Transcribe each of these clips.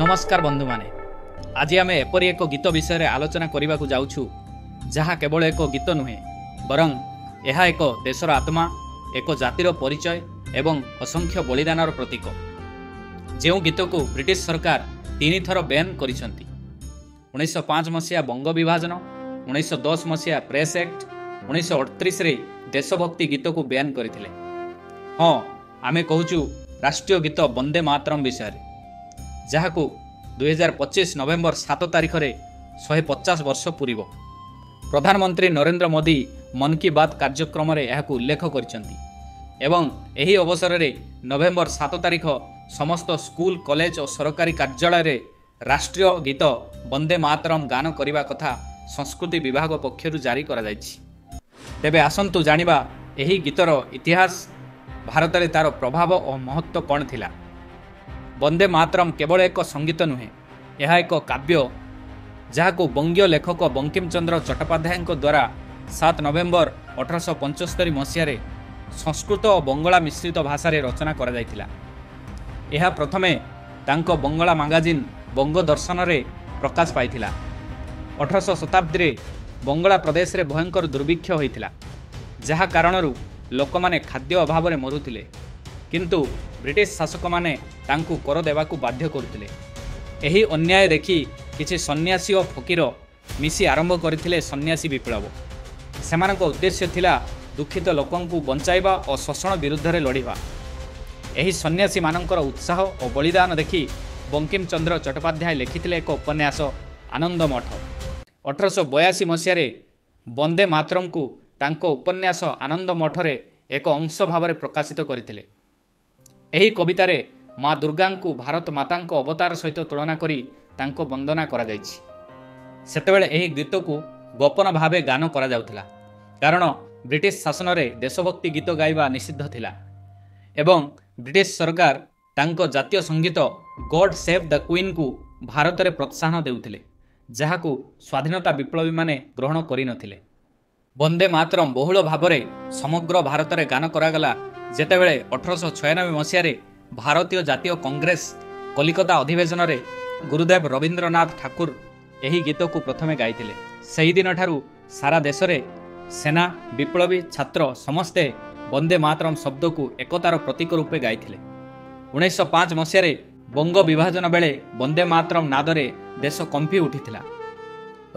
नमस्कार बंधु माने आज आम एपरी एक गीत विषय में आलोचना करने को जाऊँ जहाँ केवल एक गीत नुहे बरं यह एक देशर आत्मा एक जातिर परिचय एवं असंख्य बलिदानर प्रतीक जो गीत को ब्रिटिश सरकार 3 थर बैन कर 1905 मसीहा बंग विभाजन 1910 मसीहा प्रेस एक्ट 1938 रे देशभक्ति गीत को बैन करथिले। हाँ आमे कहूचु राष्ट्रीय गीत वंदे मातरम विषय जहाँ को 2025 नवेम्बर 7 तारिख में 150 वर्ष पूर्व प्रधानमंत्री नरेंद्र मोदी मन की बात कार्यक्रम में यह उल्लेख करछंती एवं एही अवसर में नवेम्बर 7 तारिख समस्त स्कूल कॉलेज और सरकारी कार्यालय रे राष्ट्रीय गीत वंदे मातरम गान करने कथा संस्कृति विभाग पक्षर जारी करा जायछि। तेबे आसंतु जानिबा एही गीतर इतिहास भारत में तार प्रभाव और महत्व कौन थिला। वंदे मातरम केवल एक संगीत नुहे यह एक काव्य जहाँ बंगीय लेखक बंकिम चंद्र चट्टोपाध्याय द्वारा 7 नवेम्बर 1875 मसीह संस्कृत और बंगला मिश्रित भाषा रे रचना करा जायतिला। यह प्रथमे तांको बंगला मैगजीन बंग दर्शन रे प्रकाश पाइथिला। 18 शताब्दी रे बंगला प्रदेश रे भयंकर दुर्भिक्ष होइथिला जहाँ कारणरू लोक माने खाद्य अभाव में मरुथिले किंतु ब्रिटिश शासक माने तांकु कर देवाकू बाध्य करुथिले। एही अन्याय देखि किछि सन्यासी और फकीर मिसी आरंभ करथिले सन्यासी विप्लव। सेमानक उद्देश्य थिला दुखित लोकंकु बंचाइबा और शोषण विरुद्ध रे लड़िबा। एही सन्यासी मानकर उत्साह और बलिदान देखि बंकिम चंद्र चट्टोपाध्याय लिखिथिले एक उपन्यास आनंद मठ। 1882 मसीह वंदे मातरम को तांको उपन्यास आनंद मठरे एक अंश भाव प्रकाशित करथिले। एही कवितारे माँ दुर्गा को भारत माता अवतार सहित तुलना करी तांको वंदना करा जायछि। सेतेबेले एही गीत को गोपन भावे गान करा जाउथिला कारण ब्रिटिश शासन में देशभक्ति गीत गाइबा निषिद्ध थिला एवं ब्रिटिश सरकार तांको जातीय संगीत गॉड सेव द क्वीन को भारत में प्रोत्साहन देउथिले जहाँ को स्वाधीनता विप्लवी माने ग्रहण करि नथिले। वंदे मातरम बहुल भाव में समग्र भारत में गान करागला जेतेबेले 1896 मसीह भारतीय जातीय कांग्रेस कलिकता अधिवेशन में गुरुदेव रवींद्रनाथ ठाकुर यही गीत को प्रथमे गाइथिले। सही दिन ठारू सारा देश में सेना विप्लवी छात्र समस्ते वंदे मातरम शब्द को एकतार प्रतीक रूपे गाइथिले। 1905 मसीह बंग विभाजन बेले वंदे मातरम नादरे देश कंपी उठिथिला।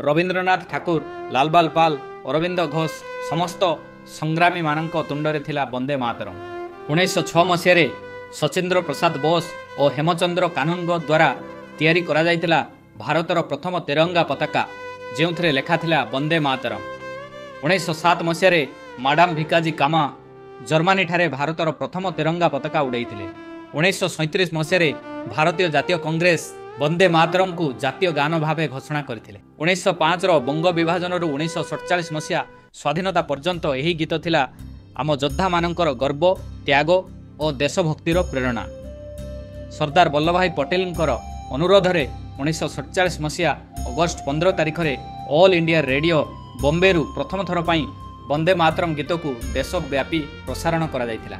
रवींद्रनाथ ठाकुर लालबाल पाल अरविंद घोष समस्त संग्रामी मानक तुंडरे थिला वंदे मातरम। 1906 मसीह सचिंद्र प्रसाद बोस और हेमचंद्र कानूनगो द्वारा तैयारी करा जायतिला भारतर प्रथम तिरंगा पताका जेउथरे लेखा थिला वंदे मातरम। 1907 मसीह माडाम भिकाजी कामा जर्मनी ठारे भारतर प्रथम तिरंगा पताका उड़ाइथिले। 1937 मसीह भारतीय जातीय कांग्रेस वंदे मातरम को जातीय गान भावे घोषणा करथिले। 1905 बंग विभाजन 1947 मसीहा स्वाधीनता पर्यंत यही गीत थिला आम योद्धा मानकर गर्व त्याग और देशभक्तिर प्रेरणा। सरदार वल्लभ भाई पटेल अनुरोध रे 1947 मसीहा अगस्ट 15 तारिख में ऑल इंडिया रेडियो बॉम्बे रु प्रथम थर पई वंदे मातरम गीत को देशव्यापी प्रसारण करा जायतिला।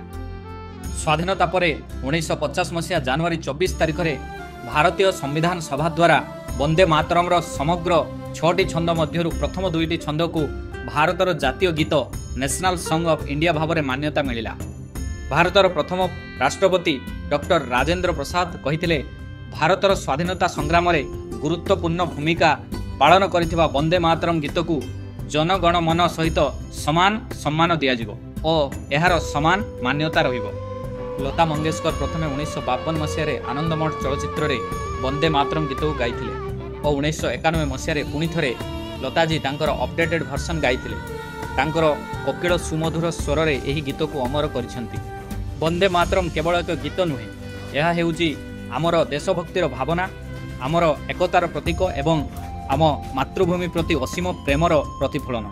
स्वाधीनता परे 1950 मसीहा जनवरी 24 तारिख में भारतीय संविधान सभा द्वारा वंदे मातरम समग्र 6टी छंद मध्यरु प्रथम 2टी छंद को भारतर जातीय गीत नेशनल सॉन्ग ऑफ इंडिया भाव में मान्यता मिलिला। भारतर प्रथम राष्ट्रपति डॉक्टर राजेंद्र प्रसाद कहिथिले भारतर स्वाधीनता संग्राम रे गुरुत्वपूर्ण भूमिका पालन करिथिबा वंदे मातरम गीत को जनगण मन सहित समान सम्मान दियाजिबो और एहार समान मान्यता रहिबो। लता मंगेशकर प्रथमे 1952 मसीह आनंद मठ चलचित्र रे वंदे मातरम गीत को गाइथिले और 1991 मसीह पुणी थरे लताजी तांकर अपडेटेड वर्सन गाइथिले। तांकर कोकिल सुमधुर स्वर रे एही गीत को अमर करिसेंती। वंदे मातरम केवल एक गीत नुहे यह हेउची आमर देशभक्तिर भावना आमर एकतार प्रतीक एवं आम मातृभूमि प्रति असीम प्रेमर प्रतिफलन।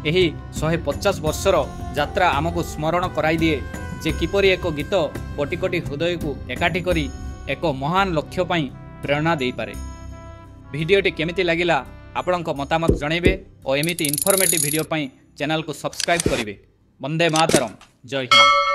एही 150 वर्षर यात्रा आमको स्मरण कराई दिए जे किपरि एक गीत कोटि कोटि हृदय को एकाठी करी एक महान लक्ष्य पाई प्रेरणा दे पारे। भिडियोटी केमिति लागिला आपणक मतामत जणैबे और एमिति इनफॉर्मेटिव वीडियो पाई चैनल को सब्सक्राइब करिवे। वंदे मातरम। जय हिंद।